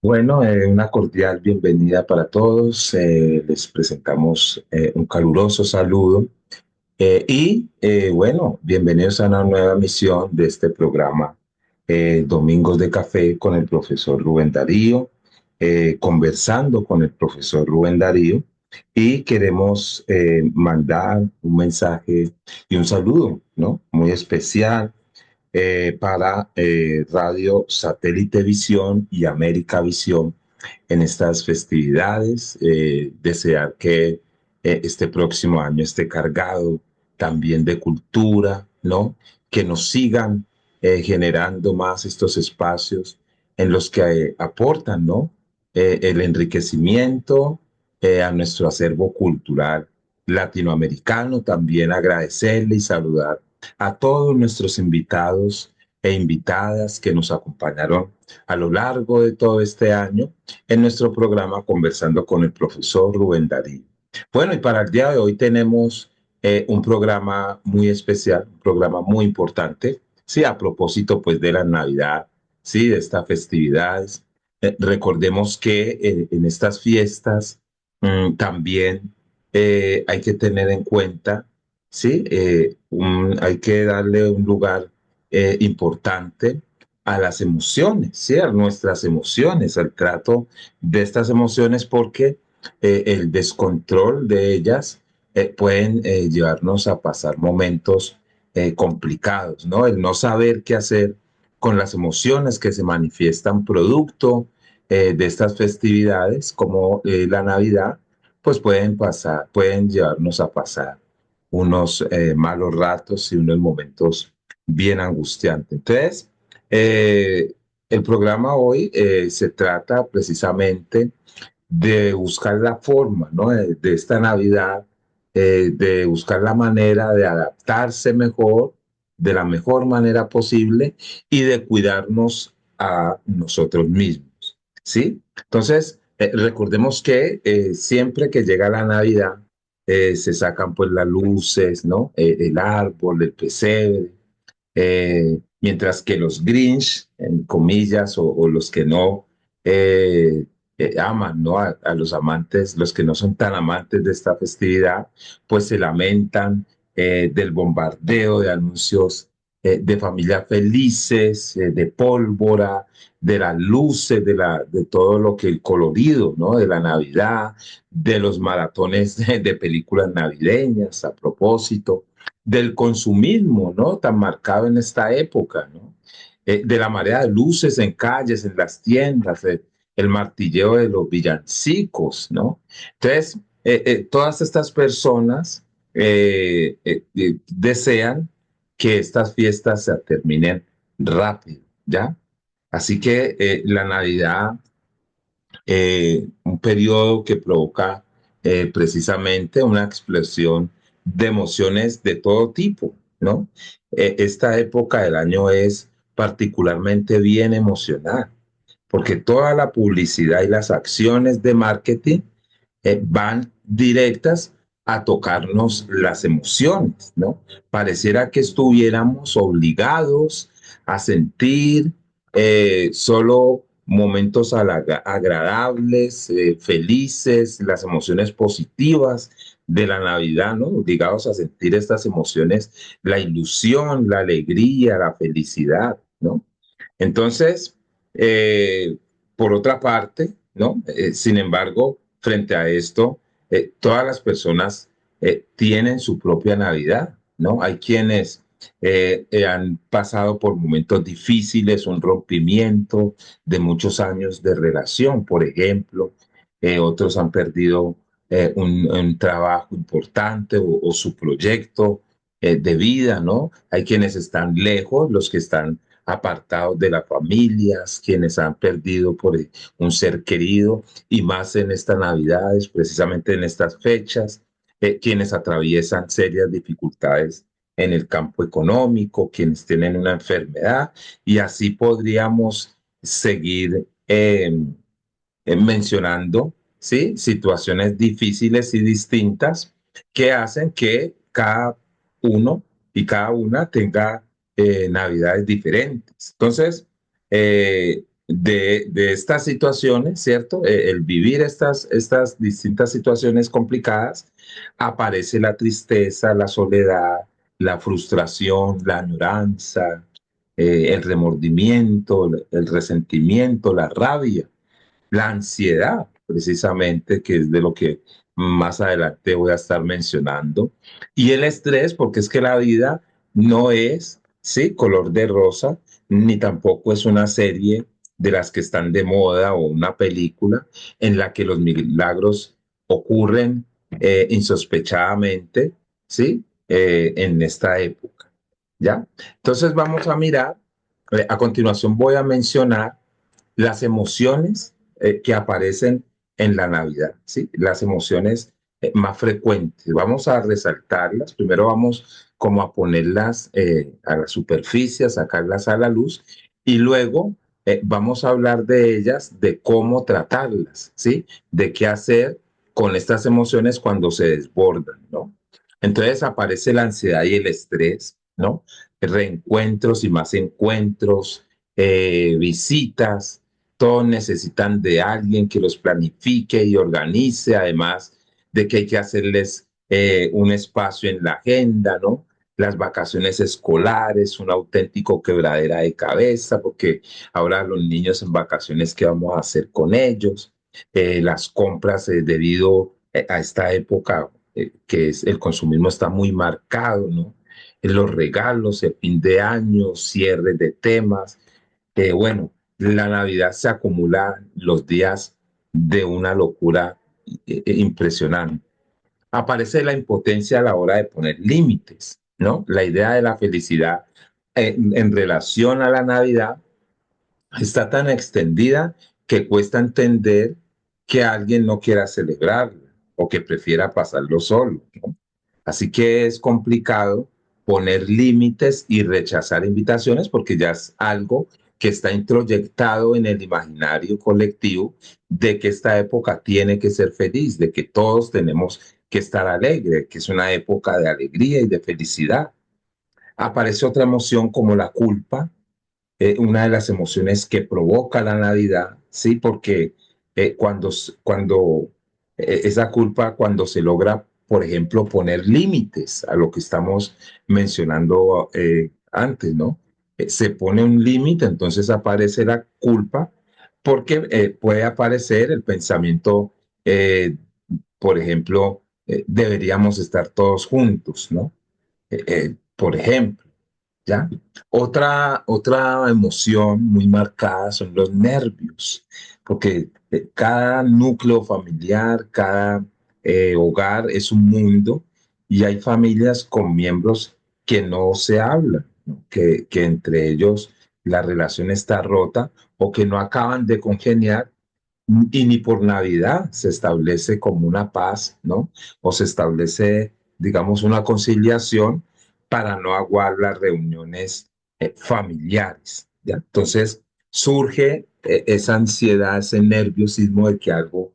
Bueno, una cordial bienvenida para todos. Les presentamos un caluroso saludo bueno, bienvenidos a una nueva emisión de este programa Domingos de Café con el profesor Rubén Darío, conversando con el profesor Rubén Darío y queremos mandar un mensaje y un saludo, ¿no? Muy especial para Radio Satélite Visión y América Visión en estas festividades. Desear que este próximo año esté cargado también de cultura, ¿no? Que nos sigan generando más estos espacios en los que aportan, ¿no? El enriquecimiento a nuestro acervo cultural latinoamericano. También agradecerle y saludar a todos nuestros invitados e invitadas que nos acompañaron a lo largo de todo este año en nuestro programa Conversando con el profesor Rubén Darío. Bueno, y para el día de hoy tenemos un programa muy especial, un programa muy importante, sí, a propósito pues de la Navidad, sí, de estas festividades. Recordemos que en estas fiestas también hay que tener en cuenta, sí, hay que darle un lugar importante a las emociones, ¿sí? A nuestras emociones, al trato de estas emociones, porque el descontrol de ellas pueden llevarnos a pasar momentos complicados, ¿no? El no saber qué hacer con las emociones que se manifiestan producto de estas festividades, como la Navidad, pues pueden llevarnos a pasar unos malos ratos y unos momentos bien angustiantes. Entonces, eh, el programa hoy se trata precisamente de buscar la forma, ¿no? De esta Navidad, de buscar la manera de adaptarse mejor, de la mejor manera posible y de cuidarnos a nosotros mismos, ¿sí? Entonces, recordemos que siempre que llega la Navidad, se sacan pues las luces, ¿no? El árbol, el pesebre, mientras que los Grinch, en comillas, o los que no aman, ¿no? A los amantes, los que no son tan amantes de esta festividad, pues se lamentan del bombardeo de anuncios de familias felices, de pólvora, de las luces, de todo lo que el colorido, ¿no? De la Navidad, de los maratones de películas navideñas a propósito del consumismo, ¿no? Tan marcado en esta época, ¿no? De la marea de luces en calles, en las tiendas, el martilleo de los villancicos, ¿no? Entonces, todas estas personas desean que estas fiestas se terminen rápido, ¿ya? Así que la Navidad, un periodo que provoca precisamente una explosión de emociones de todo tipo, ¿no? Esta época del año es particularmente bien emocional, porque toda la publicidad y las acciones de marketing van directas a tocarnos las emociones, ¿no? Pareciera que estuviéramos obligados a sentir solo momentos agradables, felices, las emociones positivas de la Navidad, ¿no? Obligados a sentir estas emociones, la ilusión, la alegría, la felicidad, ¿no? Entonces, eh, por otra parte, ¿no? Sin embargo, frente a esto, todas las personas tienen su propia Navidad, ¿no? Hay quienes han pasado por momentos difíciles, un rompimiento de muchos años de relación, por ejemplo. Otros han perdido un trabajo importante o su proyecto de vida, ¿no? Hay quienes están lejos, los que están apartados de las familias, quienes han perdido por un ser querido y más en estas Navidades, precisamente en estas fechas, quienes atraviesan serias dificultades en el campo económico, quienes tienen una enfermedad y así podríamos seguir mencionando, ¿sí? Situaciones difíciles y distintas que hacen que cada uno y cada una tenga navidades diferentes. Entonces, de estas situaciones, ¿cierto? El vivir estas distintas situaciones complicadas, aparece la tristeza, la soledad, la frustración, la añoranza, el remordimiento, el resentimiento, la rabia, la ansiedad, precisamente, que es de lo que más adelante voy a estar mencionando, y el estrés, porque es que la vida no es, sí, color de rosa, ni tampoco es una serie de las que están de moda o una película en la que los milagros ocurren insospechadamente, ¿sí? En esta época, ¿ya? Entonces vamos a mirar, a continuación voy a mencionar las emociones que aparecen en la Navidad, ¿sí? Las emociones más frecuentes. Vamos a resaltarlas. Primero vamos como a ponerlas a la superficie, a sacarlas a la luz y luego vamos a hablar de ellas, de cómo tratarlas, ¿sí? De qué hacer con estas emociones cuando se desbordan, ¿no? Entonces aparece la ansiedad y el estrés, ¿no? Reencuentros y más encuentros, visitas, todos necesitan de alguien que los planifique y organice, además de que hay que hacerles un espacio en la agenda, ¿no? Las vacaciones escolares, un auténtico quebradera de cabeza, porque ahora los niños en vacaciones, ¿qué vamos a hacer con ellos? Las compras debido a esta época que es, el consumismo está muy marcado, ¿no? Los regalos, el fin de año, cierre de temas, bueno, la Navidad se acumula los días de una locura impresionante. Aparece la impotencia a la hora de poner límites, ¿no? La idea de la felicidad en relación a la Navidad está tan extendida que cuesta entender que alguien no quiera celebrarla o que prefiera pasarlo solo, ¿no? Así que es complicado poner límites y rechazar invitaciones porque ya es algo que está introyectado en el imaginario colectivo de que esta época tiene que ser feliz, de que todos tenemos que estar alegres, que es una época de alegría y de felicidad. Aparece otra emoción como la culpa, una de las emociones que provoca la Navidad, ¿sí? Porque cuando esa culpa, cuando se logra, por ejemplo, poner límites a lo que estamos mencionando antes, ¿no? Se pone un límite, entonces aparece la culpa, porque puede aparecer el pensamiento, eh, por ejemplo, deberíamos estar todos juntos, ¿no? Por ejemplo. ¿Ya? Otra emoción muy marcada son los nervios, porque cada núcleo familiar, cada hogar es un mundo y hay familias con miembros que no se hablan, ¿no? Que entre ellos la relación está rota o que no acaban de congeniar y ni por Navidad se establece como una paz, ¿no? O se establece, digamos, una conciliación para no aguar las reuniones familiares, ¿ya? Entonces surge esa ansiedad, ese nerviosismo de que algo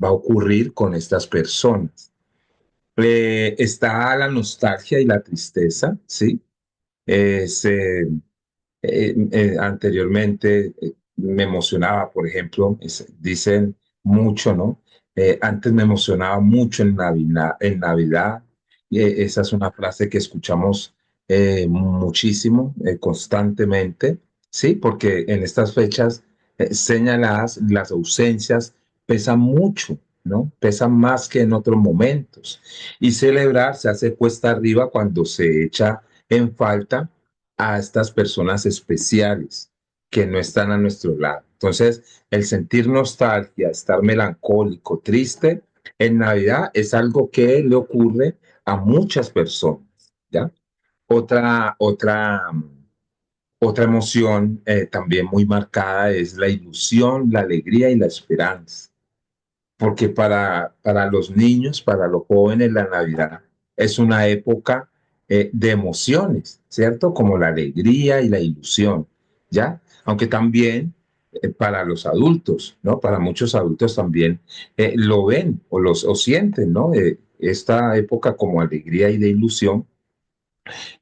va a ocurrir con estas personas. Está la nostalgia y la tristeza, ¿sí? Se anteriormente me emocionaba, por ejemplo, dicen mucho, ¿no? Antes me emocionaba mucho en Navidad. Esa es una frase que escuchamos muchísimo, constantemente, ¿sí? Porque en estas fechas señaladas, las ausencias pesan mucho, ¿no? Pesan más que en otros momentos. Y celebrar se hace cuesta arriba cuando se echa en falta a estas personas especiales que no están a nuestro lado. Entonces, el sentir nostalgia, estar melancólico, triste en Navidad es algo que le ocurre a muchas personas, ¿ya? Otra emoción también muy marcada es la ilusión, la alegría y la esperanza, porque para los niños, para los jóvenes, la Navidad es una época de emociones, ¿cierto? Como la alegría y la ilusión, ¿ya? Aunque también para los adultos, ¿no? Para muchos adultos también lo ven o sienten, ¿no? Esta época como alegría y de ilusión.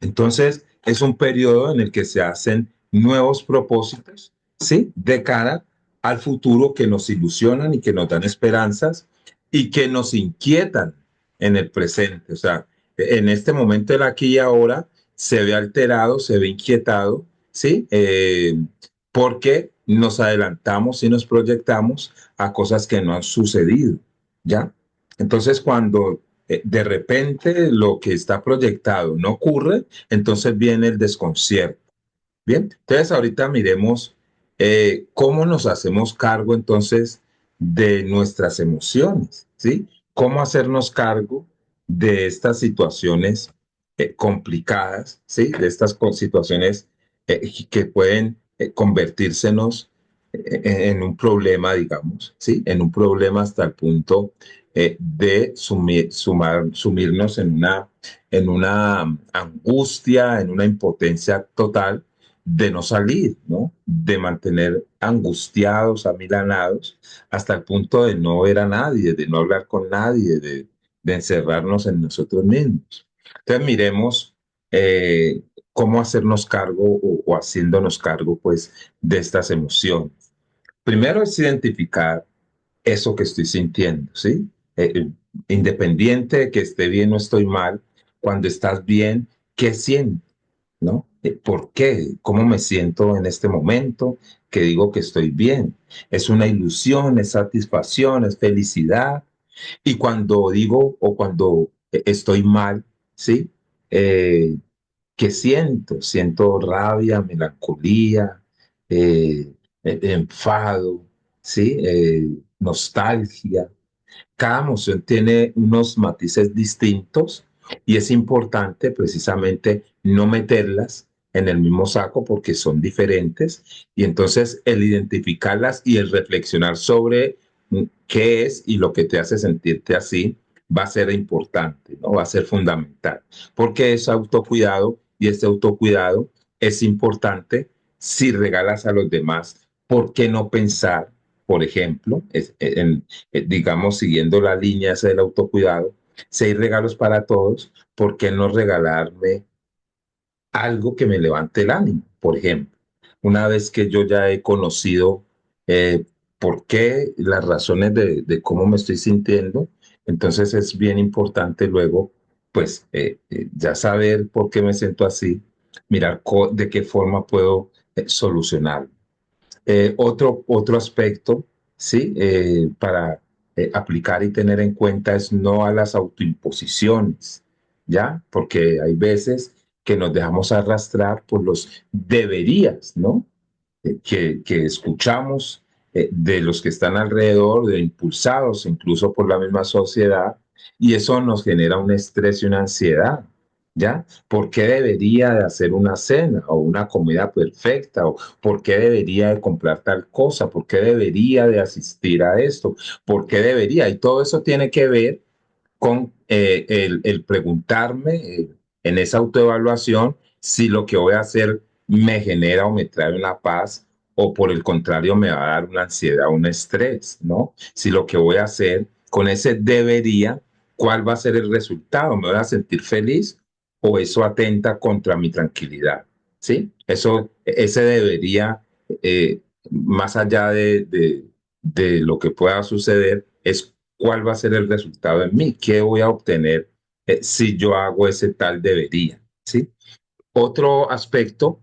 Entonces, es un periodo en el que se hacen nuevos propósitos, ¿sí? De cara al futuro que nos ilusionan y que nos dan esperanzas y que nos inquietan en el presente. O sea, en este momento, el aquí y ahora, se ve alterado, se ve inquietado, ¿sí? Porque nos adelantamos y nos proyectamos a cosas que no han sucedido, ¿ya? Entonces, cuando de repente lo que está proyectado no ocurre, entonces viene el desconcierto. Bien, entonces ahorita miremos cómo nos hacemos cargo entonces de nuestras emociones, ¿sí? Cómo hacernos cargo de estas situaciones complicadas, ¿sí? De estas situaciones que pueden convertírsenos en un problema, digamos, ¿sí? En un problema hasta el punto de sumirnos en una angustia, en una impotencia total de no salir, ¿no? De mantener angustiados, amilanados, hasta el punto de no ver a nadie, de no hablar con nadie, de encerrarnos en nosotros mismos. Entonces miremos cómo hacernos cargo o haciéndonos cargo, pues, de estas emociones. Primero es identificar eso que estoy sintiendo, ¿sí? Independiente de que esté bien o estoy mal, cuando estás bien, ¿qué siento? ¿No? ¿Por qué? ¿Cómo me siento en este momento que digo que estoy bien? ¿Es una ilusión, es satisfacción, es felicidad? Y cuando digo o cuando estoy mal, ¿sí? Eh, ¿Qué siento? Siento rabia, melancolía, enfado, ¿sí? Nostalgia. Cada emoción tiene unos matices distintos y es importante precisamente no meterlas en el mismo saco porque son diferentes y entonces el identificarlas y el reflexionar sobre qué es y lo que te hace sentirte así va a ser importante, ¿no? Va a ser fundamental porque es autocuidado y este autocuidado es importante si regalas a los demás. ¿Por qué no pensar, por ejemplo, digamos, siguiendo la línea esa del autocuidado, si hay regalos para todos, ¿por qué no regalarme algo que me levante el ánimo? Por ejemplo, una vez que yo ya he conocido por qué, las razones de cómo me estoy sintiendo, entonces es bien importante luego, pues, ya saber por qué me siento así, mirar de qué forma puedo solucionarlo. Otro aspecto, ¿sí? Para aplicar y tener en cuenta es no a las autoimposiciones, ¿ya? Porque hay veces que nos dejamos arrastrar por los deberías, ¿no? Que escuchamos de los que están alrededor, de impulsados incluso por la misma sociedad, y eso nos genera un estrés y una ansiedad, ¿ya? ¿Por qué debería de hacer una cena o una comida perfecta? ¿O por qué debería de comprar tal cosa? ¿Por qué debería de asistir a esto? ¿Por qué debería? Y todo eso tiene que ver con el preguntarme en esa autoevaluación si lo que voy a hacer me genera o me trae una paz o por el contrario me va a dar una ansiedad, un estrés, ¿no? Si lo que voy a hacer con ese debería, ¿cuál va a ser el resultado? ¿Me voy a sentir feliz o eso atenta contra mi tranquilidad? ¿Sí? Ese debería, eh, más allá de lo que pueda suceder, es cuál va a ser el resultado en mí, qué voy a obtener si yo hago ese tal debería, ¿sí? Otro aspecto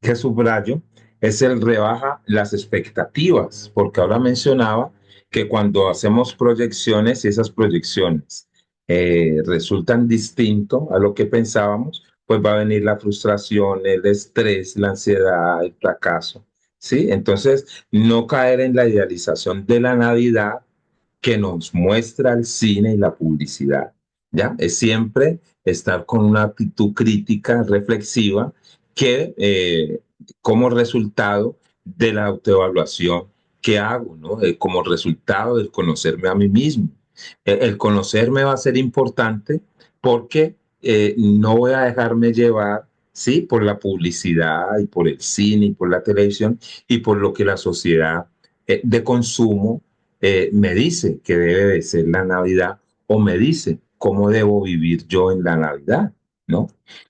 que subrayo es el rebaja las expectativas, porque ahora mencionaba que cuando hacemos proyecciones y esas proyecciones resultan distinto a lo que pensábamos, pues va a venir la frustración, el estrés, la ansiedad, el fracaso, ¿sí? Entonces, no caer en la idealización de la Navidad que nos muestra el cine y la publicidad, ¿ya? Es siempre estar con una actitud crítica, reflexiva, que como resultado de la autoevaluación que hago, ¿no? Como resultado del conocerme a mí mismo. El conocerme va a ser importante porque no voy a dejarme llevar, sí, por la publicidad y por el cine y por la televisión y por lo que la sociedad de consumo me dice que debe de ser la Navidad o me dice cómo debo vivir yo en la Navidad, ¿no?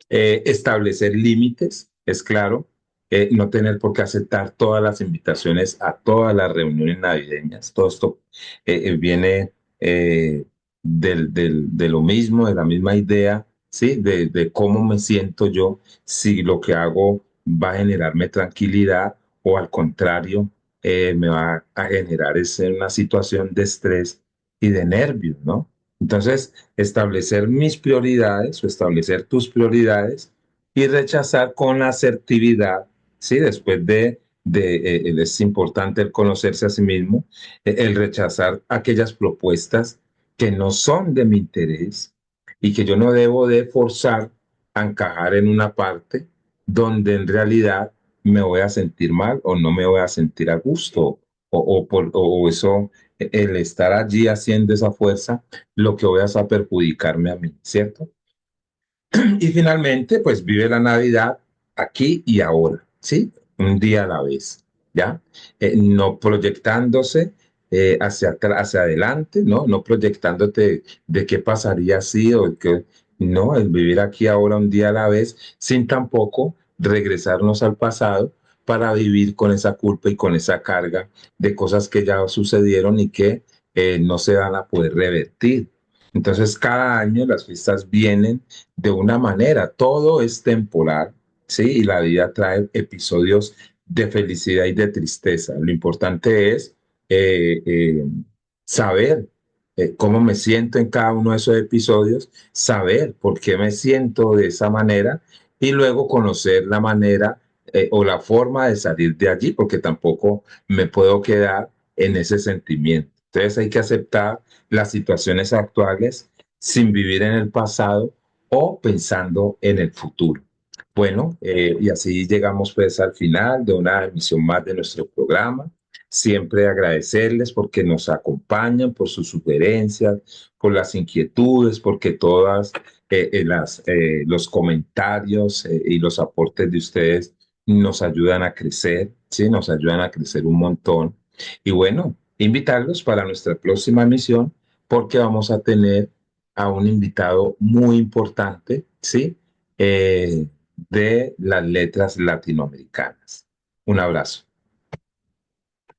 Establecer límites, es claro, no tener por qué aceptar todas las invitaciones a todas las reuniones navideñas. Todo esto viene de lo mismo, de la misma idea, ¿sí? De cómo me siento yo, si lo que hago va a generarme tranquilidad o al contrario, me va a generar una situación de estrés y de nervios, ¿no? Entonces, establecer mis prioridades o establecer tus prioridades y rechazar con asertividad, ¿sí? Después es importante el conocerse a sí mismo, el rechazar aquellas propuestas que no son de mi interés y que yo no debo de forzar a encajar en una parte donde en realidad me voy a sentir mal o no me voy a sentir a gusto o eso, el estar allí haciendo esa fuerza, lo que voy a hacer perjudicarme a mí, ¿cierto? Y finalmente, pues vive la Navidad aquí y ahora, ¿sí? Un día a la vez, ¿ya? No proyectándose hacia adelante, ¿no? No proyectándote de qué pasaría así o que, no, el vivir aquí ahora un día a la vez, sin tampoco regresarnos al pasado para vivir con esa culpa y con esa carga de cosas que ya sucedieron y que no se van a poder revertir. Entonces, cada año las fiestas vienen de una manera, todo es temporal, ¿sí? Y la vida trae episodios de felicidad y de tristeza. Lo importante es eh, eh, saber cómo me siento en cada uno de esos episodios, saber por qué me siento de esa manera y luego conocer la manera o la forma de salir de allí, porque tampoco me puedo quedar en ese sentimiento. Entonces hay que aceptar las situaciones actuales sin vivir en el pasado o pensando en el futuro. Bueno, y así llegamos pues al final de una emisión más de nuestro programa. Siempre agradecerles porque nos acompañan, por sus sugerencias, por las inquietudes, porque todas los comentarios y los aportes de ustedes nos ayudan a crecer, ¿sí? Nos ayudan a crecer un montón. Y bueno, invitarlos para nuestra próxima emisión porque vamos a tener a un invitado muy importante, ¿sí? De las letras latinoamericanas. Un abrazo.